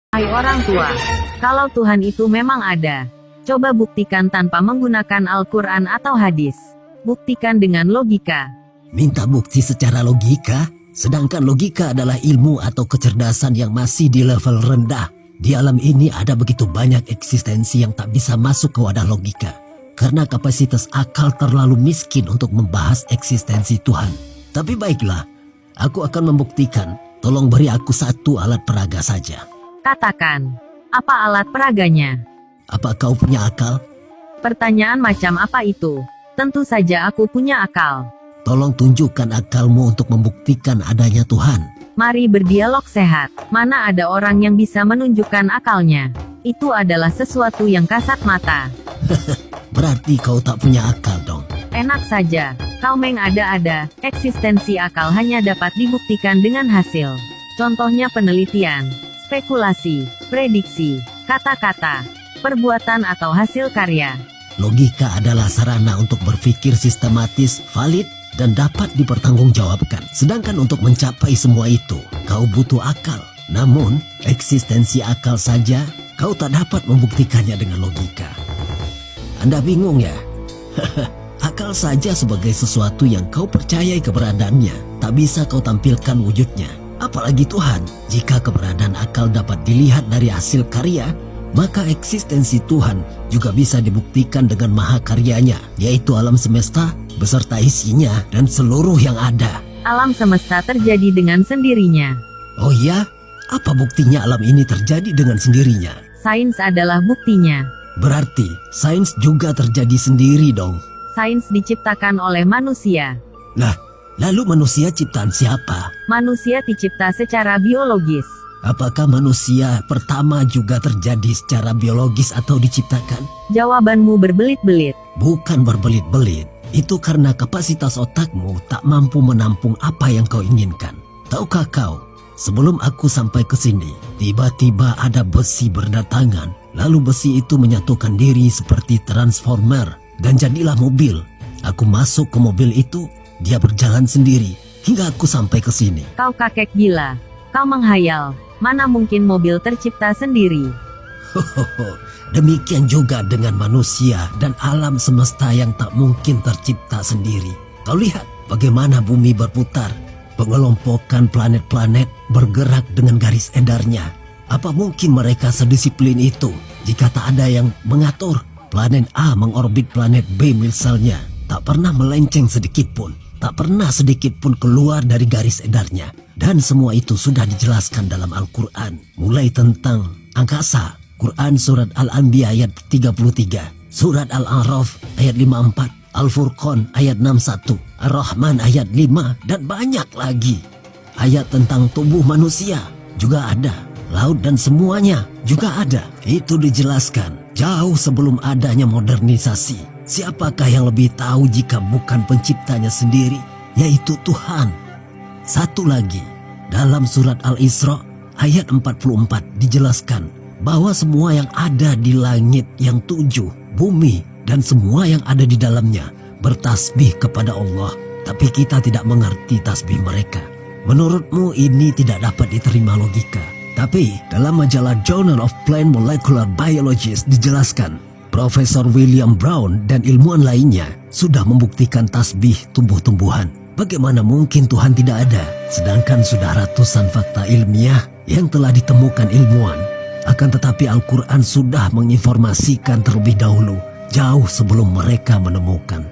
Hai orang tua, kalau Tuhan itu memang ada, coba buktikan tanpa menggunakan Al-Quran atau hadis. Buktikan dengan logika. Minta bukti secara logika? Sedangkan logika adalah ilmu atau kecerdasan yang masih di level rendah. Di alam ini ada begitu banyak eksistensi yang tak bisa masuk ke wadah logika. Karena kapasitas akal terlalu miskin untuk membahas eksistensi Tuhan. Tapi baiklah, aku akan membuktikan. Tolong beri aku satu alat peraga saja. Katakan, apa alat peraganya? Apa kau punya akal? Pertanyaan macam apa itu? Tentu saja aku punya akal. Tolong tunjukkan akalmu untuk membuktikan adanya Tuhan. Mari berdialog sehat. Mana ada orang yang bisa menunjukkan akalnya? Itu adalah sesuatu yang kasat mata. Berarti kau tak punya akal dong. Enak saja, kau mengada-ada. Eksistensi akal hanya dapat dibuktikan dengan hasil. Contohnya penelitian, spekulasi, prediksi, kata-kata, perbuatan atau hasil karya. Logika adalah sarana untuk berpikir sistematis, valid, dan dapat dipertanggungjawabkan. Sedangkan untuk mencapai semua itu, kau butuh akal. Namun, eksistensi akal saja, kau tak dapat membuktikannya dengan logika. Anda bingung ya? Akal saja sebagai sesuatu yang kau percayai keberadaannya, tak bisa kau tampilkan wujudnya. Apalagi Tuhan. Jika keberadaan akal dapat dilihat dari hasil karya, maka eksistensi Tuhan juga bisa dibuktikan dengan mahakaryanya, yaitu alam semesta beserta isinya dan seluruh yang ada. Alam semesta terjadi dengan sendirinya. Oh ya? Apa buktinya alam ini terjadi dengan sendirinya? Sains adalah buktinya. Berarti sains juga terjadi sendiri dong. Sains diciptakan oleh manusia. Lah, lalu manusia ciptaan siapa? Manusia dicipta secara biologis. Apakah manusia pertama juga terjadi secara biologis atau diciptakan? Jawabanmu berbelit-belit. Bukan berbelit-belit. Itu karena kapasitas otakmu tak mampu menampung apa yang kau inginkan. Tahukah kau, sebelum aku sampai ke sini, tiba-tiba ada besi berdatangan. Lalu besi itu menyatukan diri seperti transformer dan jadilah mobil. Aku masuk ke mobil itu, dia berjalan sendiri hingga aku sampai ke sini. Kau kakek gila. Kau menghayal. Mana mungkin mobil tercipta sendiri? Demikian juga dengan manusia dan alam semesta yang tak mungkin tercipta sendiri. Kau lihat bagaimana bumi berputar. Pengelompokan planet-planet bergerak dengan garis edarnya. Apa mungkin mereka sedisiplin itu jika tak ada yang mengatur? Planet A mengorbit planet B misalnya, tak pernah melenceng sedikit pun. Tak pernah sedikit pun keluar dari garis edarnya. Dan semua itu sudah dijelaskan dalam Al-Quran. Mulai tentang angkasa, Quran Surat Al-Anbiya ayat 33, Surat Al-A'raf ayat 54, Al-Furqan ayat 61, Ar-Rahman ayat 5, dan banyak lagi. Ayat tentang tubuh manusia juga ada. Laut dan semuanya juga ada. Itu dijelaskan jauh sebelum adanya modernisasi. Siapakah yang lebih tahu jika bukan penciptanya sendiri, yaitu Tuhan. Satu lagi, dalam surat Al-Isra ayat 44 dijelaskan bahwa semua yang ada di langit yang 7, bumi, dan semua yang ada di dalamnya bertasbih kepada Allah. Tapi kita tidak mengerti tasbih mereka. Menurutmu ini tidak dapat diterima logika. Tapi dalam majalah Journal of Plant Molecular Biology dijelaskan, Profesor William Brown dan ilmuwan lainnya sudah membuktikan tasbih tumbuh-tumbuhan. Bagaimana mungkin Tuhan tidak ada? Sedangkan sudah ratusan fakta ilmiah yang telah ditemukan ilmuwan. Akan tetapi Al-Quran sudah menginformasikan terlebih dahulu, jauh sebelum mereka menemukan.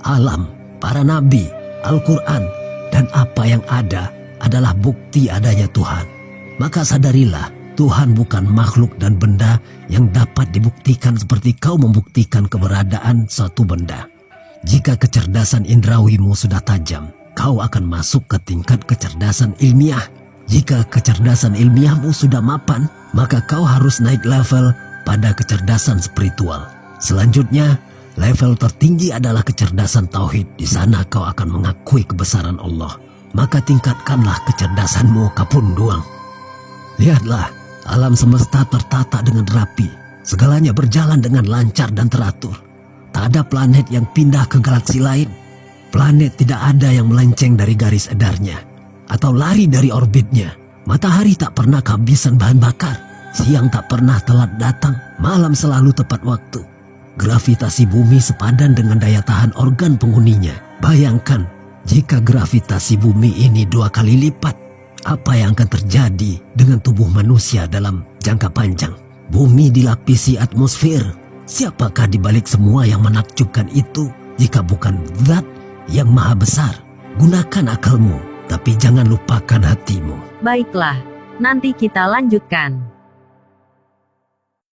Alam, para nabi, Al-Quran, dan apa yang ada adalah bukti adanya Tuhan. Maka sadarilah, Tuhan bukan makhluk dan benda yang dapat dibuktikan seperti kau membuktikan keberadaan suatu benda. Jika kecerdasan indrawimu sudah tajam, kau akan masuk ke tingkat kecerdasan ilmiah. Jika kecerdasan ilmiahmu sudah mapan, maka kau harus naik level pada kecerdasan spiritual. Selanjutnya, level tertinggi adalah kecerdasan tauhid. Di sana kau akan mengakui kebesaran Allah. Maka tingkatkanlah kecerdasanmu kapunduang. Lihatlah, alam semesta tertata dengan rapi. Segalanya berjalan dengan lancar dan teratur. Tak ada planet yang pindah ke galaksi lain. Planet tidak ada yang melenceng dari garis edarnya atau lari dari orbitnya. Matahari tak pernah kehabisan bahan bakar. Siang tak pernah telat datang, malam selalu tepat waktu. Gravitasi bumi sepadan dengan daya tahan organ penghuninya. Bayangkan, jika gravitasi bumi ini 2 kali lipat, apa yang akan terjadi dengan tubuh manusia dalam jangka panjang? Bumi dilapisi atmosfer. Siapakah di balik semua yang menakjubkan itu jika bukan Zat yang maha besar? Gunakan akalmu, tapi jangan lupakan hatimu. Baiklah, nanti kita lanjutkan.